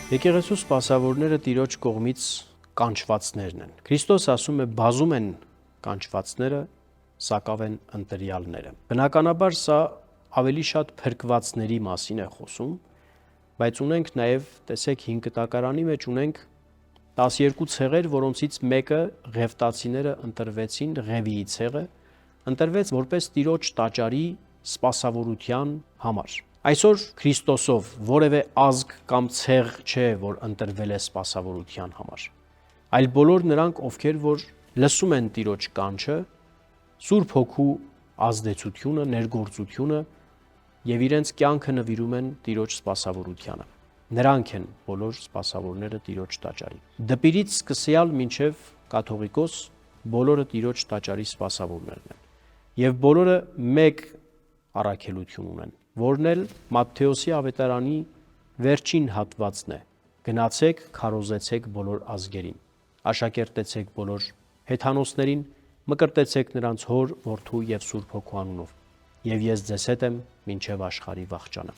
Եկեղեցու սպասավորները Տիրոջ կողմից կանչվածներն են։ Քրիստոս ասում է, բազում են կանչվածները, սակավ են ընտրյալները։ Բնականաբար սա ավելի շատ փրկվածների մասին է խոսում, բայց ունենք նաև, տեսեք, 5 կտակարանի մեջ ունենք 12 ցեղեր, որոնցից մեկը Ղևտացիները ընտրվեցին, Ղևիի ցեղը ընտրվեց որպես Տիրոջ տաճարի սպասավորության համար։ Այսօր Քրիստոսով որևէ ազգ կամ ցեղ չէ, որ ընտրվել է սպասավորության համար, այլ բոլոր նրանք, ովքեր որ լսում են Տիրոջ կանչը, Սուրբ Հոգու ազդեցությունը, ներգործությունը եւ իրենց կյանքը նվիրում են Տիրոջ սպասավորությանը։ Նրանք են բոլոր սպասավորները Տիրոջ տաճարի։ Դպիրից սկսյալ մինչև կաթողիկոս բոլորը Տիրոջ տաճարի սպասավորներն են։ Եվ բոլորը մեկ առաքելություն ունեն, որն էլ Մատթեոսի ավետարանի վերջին հատվածն է. գնացեք, քարոզեցեք բոլոր ազգերին, աշակերտեցեք բոլոր հեթանոսներին, մկրտեցեք նրանց Հոր, Որդու եւ Սուրբ Հոգու անունով, եւ ես ձեզ հետ եմ մինչև աշխարհի վախճանը։